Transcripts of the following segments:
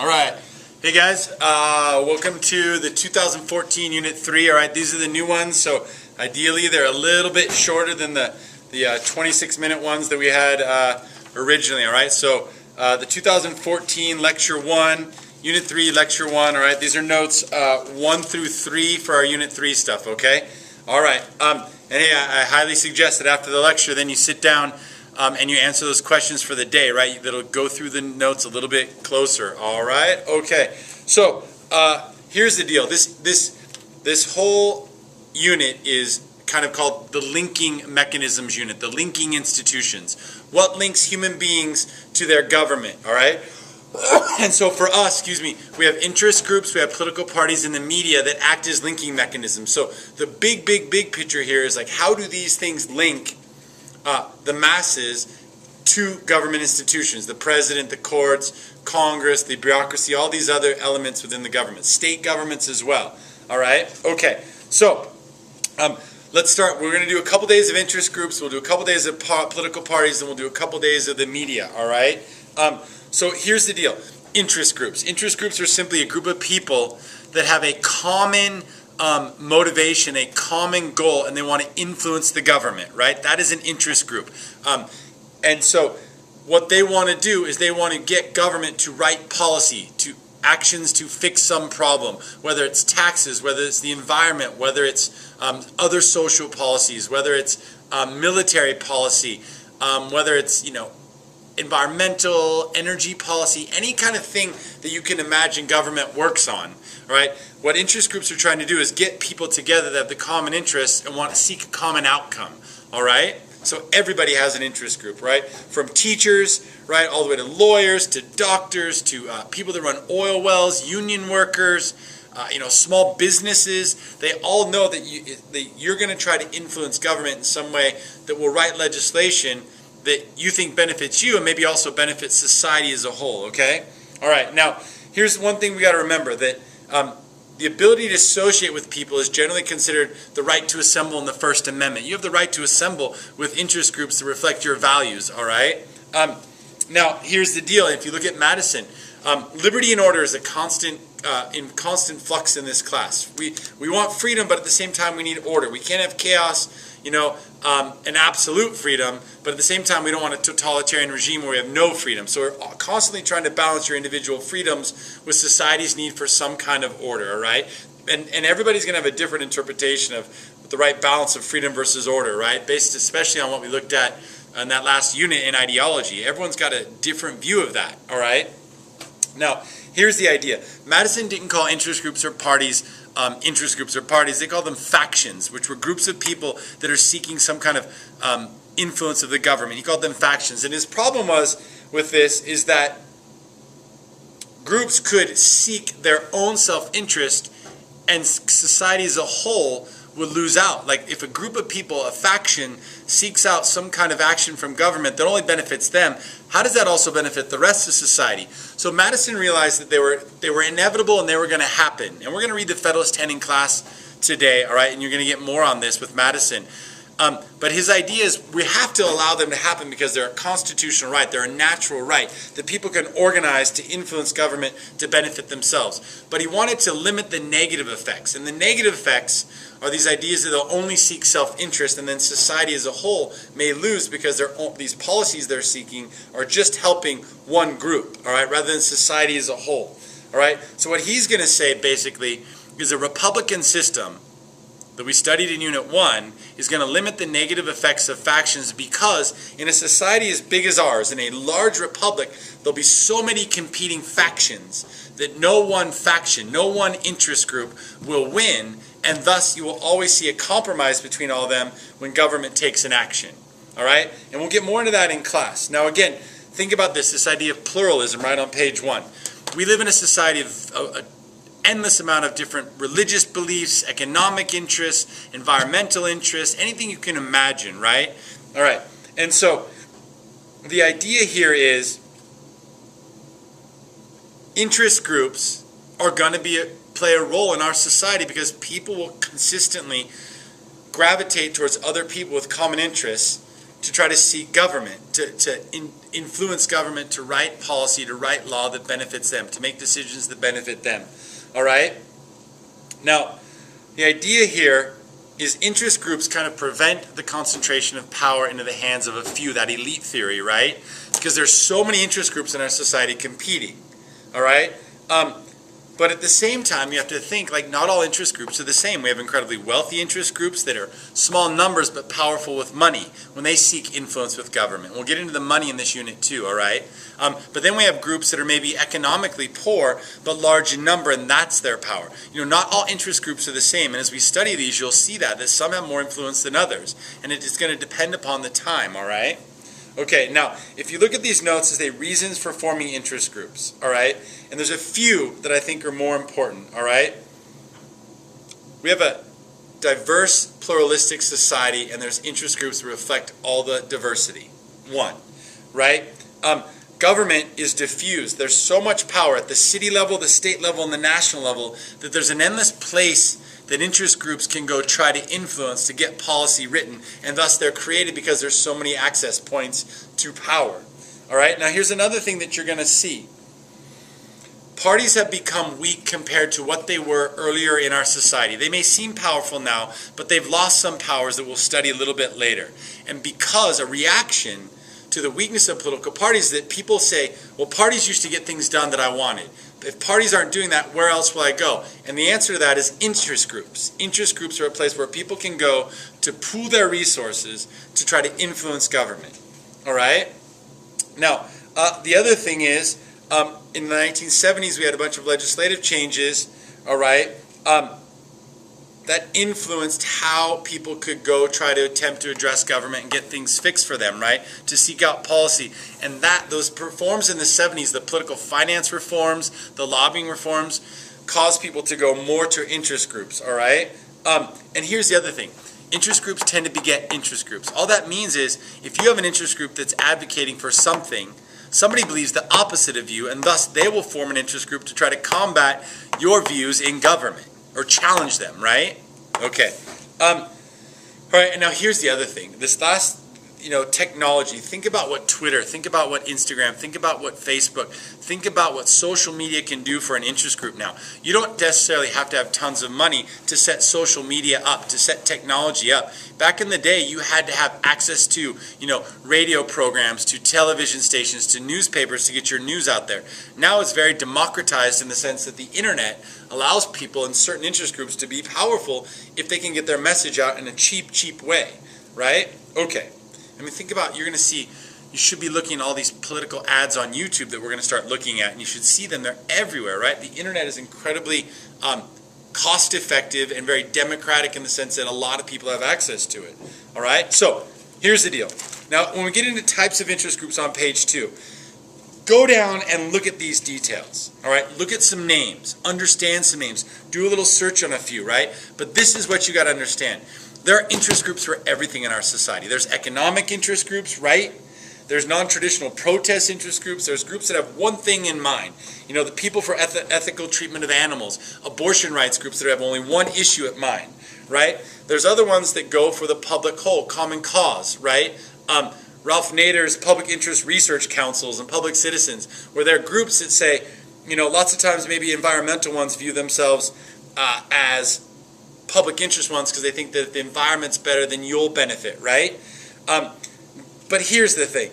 All right. Hey guys, welcome to the 2014 Unit 3. All right, these are the new ones, so ideally they're a little bit shorter than the 26-minute ones that we had originally. All right, so the 2014 Lecture 1, Unit 3, Lecture 1. All right, these are notes 1 through 3 for our Unit 3 stuff, okay? All right, and hey, I highly suggest that after the lecture, then you sit down and you answer those questions for the day, right? That'll go through the notes a little bit closer. All right. Okay. So here's the deal. This whole unit is kind of called the linking mechanisms unit, the linking institutions. What links human beings to their government? All right. And so for us, we have interest groups, we have political parties in the media that act as linking mechanisms. So the big picture here is like, how do these things link the masses to government institutions, the president, the courts, Congress, the bureaucracy, all these other elements within the government, state governments as well. All right? Okay, so let's start. We're going to do a couple days of interest groups, we'll do a couple days of political parties, and we'll do a couple days of the media. All right? So here's the deal. Interest groups. Interest groups are simply a group of people that have a common motivation, a common goal, and they want to influence the government, right? That is an interest group. And so what they want to do is they want to get government to write policy, to actions to fix some problem, whether it's taxes, whether it's the environment, whether it's other social policies, whether it's military policy, whether it's, environmental, energy policy, any kind of thing that you can imagine government works on. All right? What interest groups are trying to do is get people together that have the common interests and want to seek a common outcome. All right? So everybody has an interest group, right? From teachers, right, all the way to lawyers, to doctors, to people that run oil wells, union workers, small businesses. They all know that you're going to try to influence government in some way that will write legislation that you think benefits you and maybe also benefits society as a whole, okay? All right, now, here's one thing we got to remember, that the ability to associate with people is generally considered the right to assemble in the First Amendment. You have the right to assemble with interest groups that reflect your values, all right? Now, here's the deal. If you look at Madison, liberty and order is in constant flux in this class. We want freedom, but at the same time we need order. We can't have chaos, an absolute freedom, but at the same time we don't want a totalitarian regime where we have no freedom. So we're constantly trying to balance your individual freedoms with society's need for some kind of order, all right? And everybody's going to have a different interpretation of the right balance of freedom versus order, right? Based especially on what we looked at in that last unit in ideology. Everyone's got a different view of that, all right? Now, here's the idea. Madison didn't call interest groups or parties interest groups or parties. They called them factions, which were groups of people that are seeking some kind of influence of the government. He called them factions. And his problem with this is that groups could seek their own self-interest and society as a whole would lose out. Like if a group of people, a faction, seeks out some kind of action from government that only benefits them, how does that also benefit the rest of society? So Madison realized that they were inevitable and they were going to happen. And we're going to read the Federalist 10 in class today, all right? And you're going to get more on this with Madison. But his idea is we have to allow them to happen because they're a constitutional right, they're a natural right, that people can organize to influence government to benefit themselves. But he wanted to limit the negative effects. And the negative effects are these ideas that they'll only seek self-interest and then society as a whole may lose because these policies they're seeking are just helping one group, all right, rather than society as a whole. All right? So what he's going to say basically is a Republican system that we studied in Unit 1 is going to limit the negative effects of factions because in a society as big as ours, in a large republic, there'll be so many competing factions that no one faction, no one interest group will win, and thus you will always see a compromise between all of them when government takes an action. All right? And we'll get more into that in class. Now again, think about this idea of pluralism right on page 1. We live in a society of endless amount of different religious beliefs, economic interests, environmental interests, anything you can imagine, right? All right. And so the idea here is interest groups are going to play a role in our society because people will consistently gravitate towards other people with common interests to try to seek government, to influence government to write policy, to write law that benefits them, to make decisions that benefit them. All right? Now, the idea here is interest groups kind of prevent the concentration of power into the hands of a few, that elite theory, right? Because there's so many interest groups in our society competing, all right? But at the same time, you have to think, like, not all interest groups are the same. We have incredibly wealthy interest groups that are small numbers but powerful with money when they seek influence with government. We'll get into the money in this unit too, all right? But then we have groups that are maybe economically poor but large in number, and that's their power. You know, not all interest groups are the same, and as we study these, you'll see that some have more influence than others, and it is going to depend upon the time, all right? Okay, now, if you look at these notes, it's reasons for forming interest groups, all right? And there's a few that I think are more important, all right? We have a diverse, pluralistic society, and there's interest groups that reflect all the diversity. One, right? Government is diffused. There's so much power at the city level, the state level, and the national level that there's an endless place that interest groups can go try to influence to get policy written, and thus they're created because there's so many access points to power. All right, now here's another thing that you're going to see. Parties have become weak compared to what they were earlier in our society. They may seem powerful now, but they've lost some powers that we'll study a little bit later. And because a reaction to the weakness of political parties that people say, well, parties used to get things done that I wanted. If parties aren't doing that, where else will I go? And the answer to that is interest groups. Interest groups are a place where people can go to pool their resources to try to influence government. All right? Now, the other thing is, in the 1970s, we had a bunch of legislative changes, all right, that influenced how people could go try to attempt to address government and get things fixed for them, right, to seek out policy. And those reforms in the 70s, the political finance reforms, the lobbying reforms, caused people to go more to interest groups, all right? And here's the other thing. Interest groups tend to beget interest groups. All that means is if you have an interest group that's advocating for something, somebody believes the opposite of you, and thus they will form an interest group to try to combat your views in government or challenge them, right? Okay. All right, and now here's the other thing. This last, technology. Think about what Twitter, think about what Instagram, think about what Facebook, think about what social media can do for an interest group now. You don't necessarily have to have tons of money to set social media up, to set technology up. Back in the day, you had to have access to, radio programs, to television stations, to newspapers to get your news out there. Now it's very democratized in the sense that the internet allows people in certain interest groups to be powerful if they can get their message out in a cheap way, right? Okay. I mean, think about, you're going to see, you should be looking at all these political ads on YouTube that we're going to start looking at, and you should see them. They're everywhere, right? The internet is incredibly cost-effective and very democratic in the sense that a lot of people have access to it, all right? So, here's the deal. Now, when we get into types of interest groups on page 2, go down and look at these details, all right? Look at some names, understand some names, do a little search on a few, right? But this is what you got to understand. There are interest groups for everything in our society. There's economic interest groups, right? There's non-traditional protest interest groups. There's groups that have one thing in mind. The people for ethical treatment of animals, abortion rights groups that have only one issue at mind, right? There's other ones that go for the public whole, common cause, right? Ralph Nader's public interest research councils and public citizens, where there are groups that say, lots of times maybe environmental ones view themselves as public interest ones because they think that the environment's better than you'll benefit, right? But here's the thing.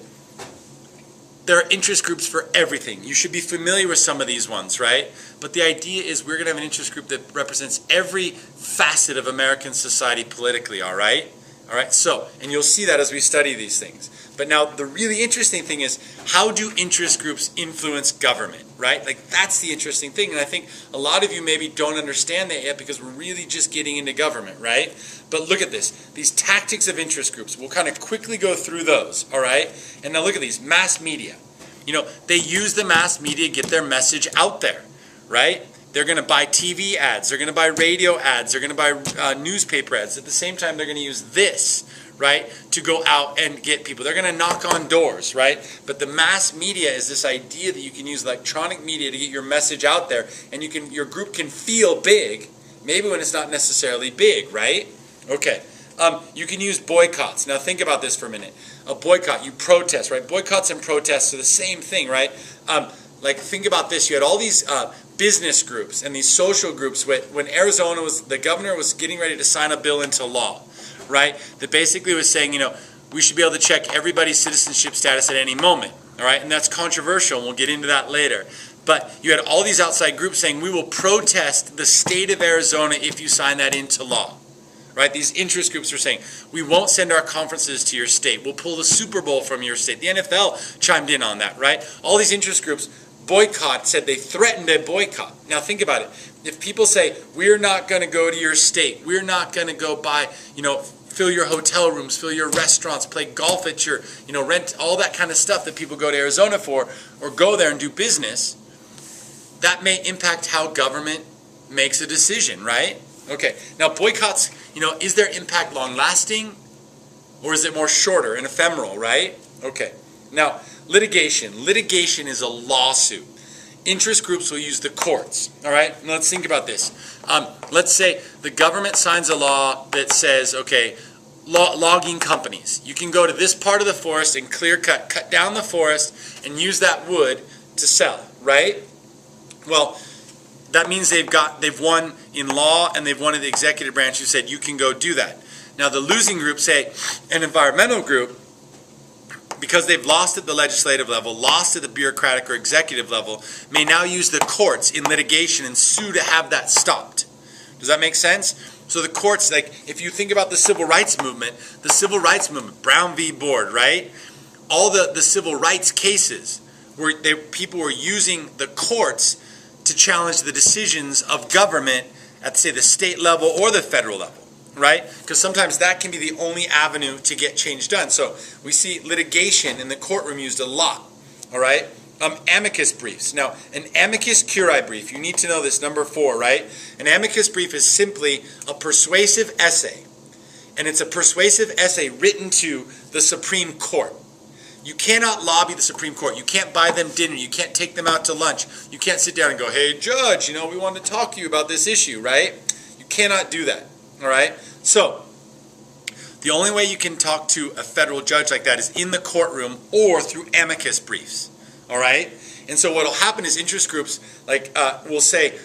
There are interest groups for everything. You should be familiar with some of these ones, right? But the idea is we're going to have an interest group that represents every facet of American society politically, all right? All right, so, and you'll see that as we study these things. But now the really interesting thing is, how do interest groups influence government, right? Like, that's the interesting thing. And I think a lot of you maybe don't understand that yet because we're really just getting into government, right? But look at this. These tactics of interest groups, we'll kind of quickly go through those, all right? And now look at these, mass media. They use the mass media to get their message out there, right? They're going to buy TV ads. They're going to buy radio ads. They're going to buy newspaper ads. At the same time, they're going to use this, right, to go out and get people. They're going to knock on doors, right? But the mass media is this idea that you can use electronic media to get your message out there, and your group can feel big, maybe when it's not necessarily big, right? Okay. You can use boycotts. Now think about this for a minute. a boycott, you protest, right? Boycotts and protests are the same thing, right? Like, think about this. You had all these business groups and these social groups when Arizona the governor was getting ready to sign a bill into law, right? That basically was saying, we should be able to check everybody's citizenship status at any moment, all right? And that's controversial, and we'll get into that later. But you had all these outside groups saying, we will protest the state of Arizona if you sign that into law, right? These interest groups are saying, we won't send our conferences to your state. We'll pull the Super Bowl from your state. The NFL chimed in on that, right? All these interest groups said they threatened a boycott. Now think about it. If people say, we're not going to go to your state, we're not going to go buy, fill your hotel rooms, fill your restaurants, play golf at your, rent, all that kind of stuff that people go to Arizona for, or go there and do business, that may impact how government makes a decision, right? Okay, now boycotts, is their impact long-lasting, or is it more shorter and ephemeral, right? Okay, now litigation. Litigation is a lawsuit. Interest groups will use the courts, all right? Now let's think about this. Let's say the government signs a law that says, okay, logging companies, you can go to this part of the forest and cut down the forest and use that wood to sell, right? Well, that means they've won in law and they've won in the executive branch who said you can go do that. Now the losing group, say an environmental group, because they've lost at the legislative level, lost at the bureaucratic or executive level, may now use the courts in litigation and sue to have that stopped. Does that make sense? So the courts, like if you think about the civil rights movement, Brown v. Board, right? All the civil rights cases where people were using the courts to challenge the decisions of government at, say, the state level or the federal level, right? Because sometimes that can be the only avenue to get change done. So we see litigation in the courtroom used a lot, all right? Amicus briefs. Now, an amicus curiae brief, you need to know this, number 4, right? An amicus brief is simply a persuasive essay, and it's a persuasive essay written to the Supreme Court. You cannot lobby the Supreme Court. You can't buy them dinner. You can't take them out to lunch. You can't sit down and go, hey, judge, we want to talk to you about this issue, right? You cannot do that, all right? So, the only way you can talk to a federal judge like that is in the courtroom or through amicus briefs, all right? And so what will happen is interest groups will say,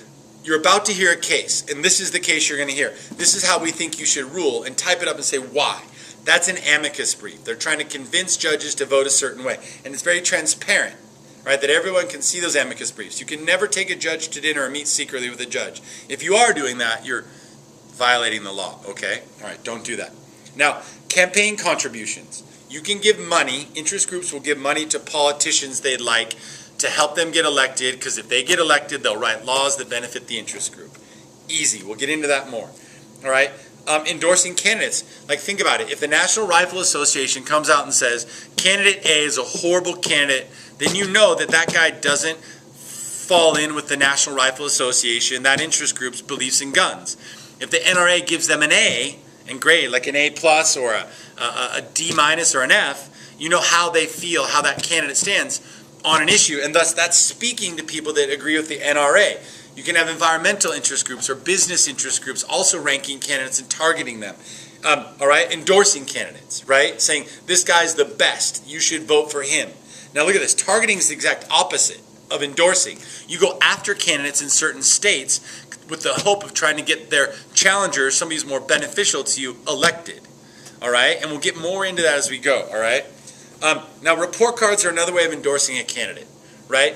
you're about to hear a case, and this is the case you're going to hear. This is how we think you should rule, and type it up and say why. That's an amicus brief. They're trying to convince judges to vote a certain way. And it's very transparent, right, that everyone can see those amicus briefs. You can never take a judge to dinner or meet secretly with a judge. If you are doing that, you're violating the law, okay? All right, don't do that. Now, campaign contributions. You can give money. Interest groups will give money to politicians they'd like to help them get elected, because if they get elected, they'll write laws that benefit the interest group. Easy. We'll get into that more, all right? Endorsing candidates. Like, think about it. If the National Rifle Association comes out and says candidate A is a horrible candidate, then you know that that guy doesn't fall in with the National Rifle Association, that interest group's beliefs in guns. If the NRA gives them an A and grade, like an A plus or a D minus or an F, you know how they feel, how that candidate stands on an issue, and thus that's speaking to people that agree with the NRA. You can have environmental interest groups or business interest groups also ranking candidates and targeting them. All right, endorsing candidates, right? Saying, this guy's the best, you should vote for him. Now look at this, targeting is the exact opposite of endorsing. You go after candidates in certain states with the hope of trying to get their challenger, somebody who's more beneficial to you, elected. All right, and we'll get more into that as we go, all right? Now report cards are another way of endorsing a candidate, right?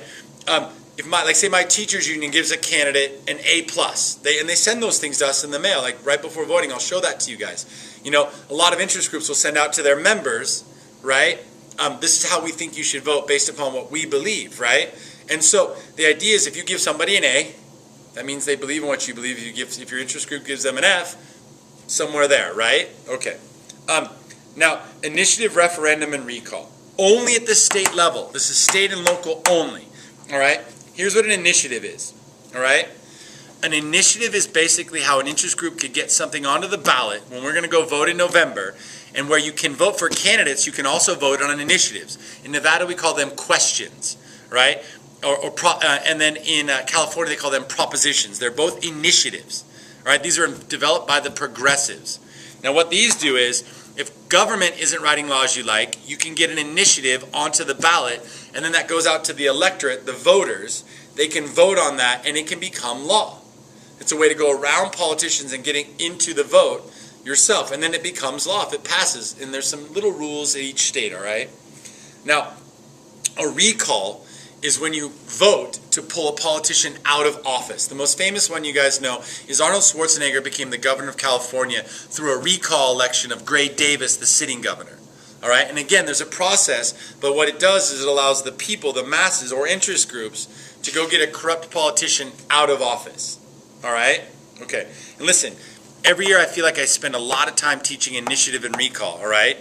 If say my teachers union gives a candidate an A+, they send those things to us in the mail, like right before voting. I'll show that to you guys. A lot of interest groups will send out to their members, right? This is how we think you should vote based upon what we believe, right? And so the idea is if you give somebody an A, that means they believe in what you believe. If your interest group gives them an F, somewhere there, right? Okay. Now, initiative, referendum, and recall. Only at the state level. This is state and local only, all right? Here's what an initiative is, all right? An initiative is basically how an interest group could get something onto the ballot when we're going to go vote in November, and where you can vote for candidates, you can also vote on initiatives. In Nevada, we call them questions, right? And then in California, they call them propositions. They're both initiatives, all right? These are developed by the progressives. Now, what these do is If government isn't writing laws you like, you can get an initiative onto the ballot, and then that goes out to the electorate, the voters. They can vote on that, and it can become law. It's a way to go around politicians and getting into the vote yourself, and then it becomes law if it passes. And there's some little rules in each state, all right? Now, a recall is when you vote to pull a politician out of office. The most famous one you guys know is Arnold Schwarzenegger became the governor of California through a recall election of Gray Davis, the sitting governor. All right, and again, there's a process, but what it does is it allows the people, the masses or interest groups, to go get a corrupt politician out of office. All right? Okay. And listen, every year I feel like I spend a lot of time teaching initiative and recall, all right?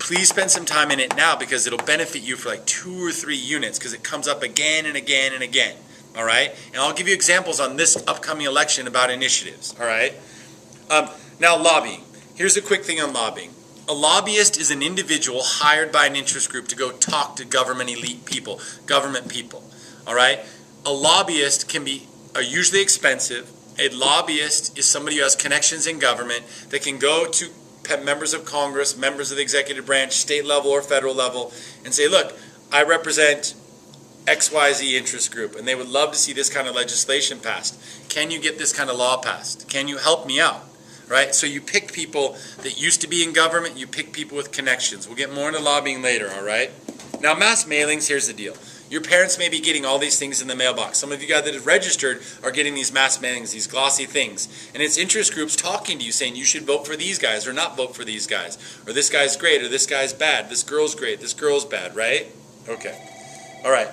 Please spend some time in it now because it'll benefit you for like 2 or 3 units because it comes up again and again and again, all right? And I'll give you examples on this upcoming election about initiatives, all right? Now, lobbying. Here's a quick thing on lobbying. A lobbyist is an individual hired by an interest group to go talk to government elite people, government people, all right? A lobbyist are usually expensive. A lobbyist is somebody who has connections in government that can go to members of Congress, members of the executive branch, state level or federal level, and say, look, I represent XYZ interest group, and they would love to see this kind of legislation passed. Can you get this kind of law passed? Can you help me out? Right? So you pick people that used to be in government, you pick people with connections. We'll get more into lobbying later, all right? Now, mass mailings, here's the deal. Your parents may be getting all these things in the mailbox. Some of you guys that have registered are getting these mass mailings, these glossy things. And it's interest groups talking to you saying you should vote for these guys or not vote for these guys. Or this guy's great or this guy's bad. This girl's great, this girl's bad, right? Okay. All right.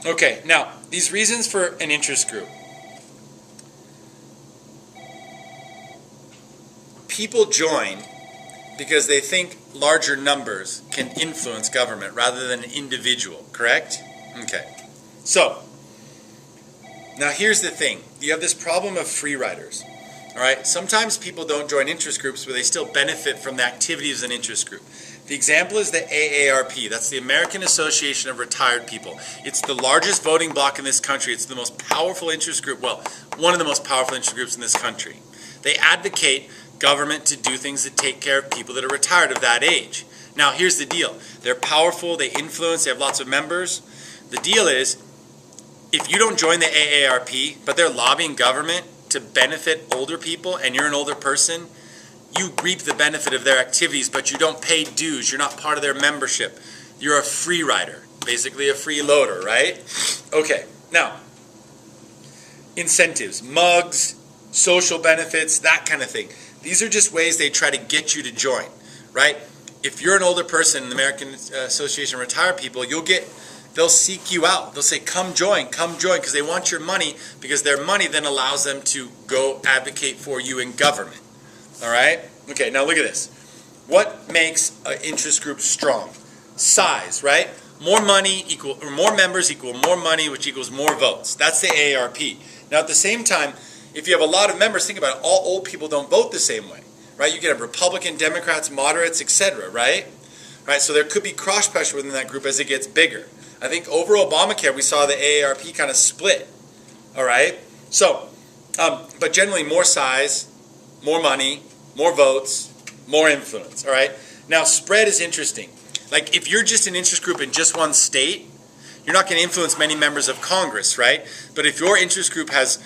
Okay, now, these reasons for an interest group. People join because they think larger numbers can influence government rather than an individual, correct? Okay. So, now here's the thing. You have this problem of free riders, all right? Sometimes people don't join interest groups, but they still benefit from the activities of an interest group. The example is the AARP. That's the American Association of Retired People. It's the largest voting bloc in this country. It's the most powerful interest group, well, one of the most powerful interest groups in this country. They advocate government to do things that take care of people that are retired of that age. Now, here's the deal. They're powerful, they influence, they have lots of members. The deal is, if you don't join the AARP, but they're lobbying government to benefit older people, and you're an older person, you reap the benefit of their activities, but you don't pay dues. You're not part of their membership. You're a free rider, basically a freeloader, right? Okay, now, incentives, mugs, social benefits, that kind of thing. These are just ways they try to get you to join, right? If you're an older person in the American Association of Retired People, they'll seek you out. They'll say, come join, because they want your money, because their money then allows them to go advocate for you in government, all right? Okay, now look at this. What makes an interest group strong? Size, right? More money or more members equal more money, which equals more votes. That's the AARP. Now, at the same time, if you have a lot of members, think about it, all old people don't vote the same way, right? You can have Republican, Democrats, moderates, etc., right? Right, so there could be cross pressure within that group as it gets bigger. I think over Obamacare, we saw the AARP kind of split, all right? So, but generally more size, more money, more votes, more influence, all right? Now, spread is interesting. Like, if you're just an interest group in just one state, you're not going to influence many members of Congress, right? But if your interest group has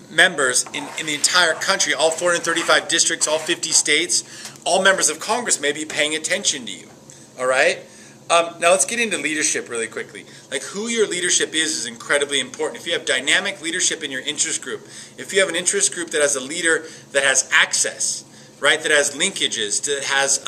members in the entire country, all 435 districts, all 50 states, all members of Congress may be paying attention to you, all right? Now let's get into leadership really quickly. Like, who your leadership is incredibly important. If you have dynamic leadership in your interest group, if you have an interest group that has a leader that has access, right, that has linkages, that has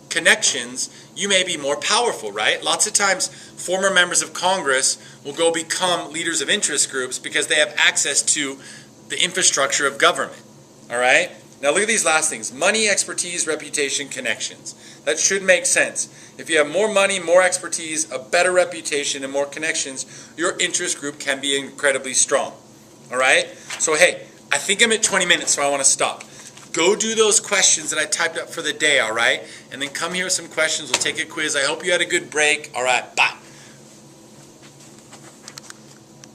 connections, you may be more powerful, right? Lots of times, former members of Congress will go become leaders of interest groups because they have access to the infrastructure of government, all right? Now look at these last things. Money, expertise, reputation, connections. That should make sense. If you have more money, more expertise, a better reputation, and more connections, your interest group can be incredibly strong, all right? So hey, I think I'm at 20 minutes, so I want to stop. Go do those questions that I typed up for the day, all right? And then come here with some questions. We'll take a quiz. I hope you had a good break. All right, bye.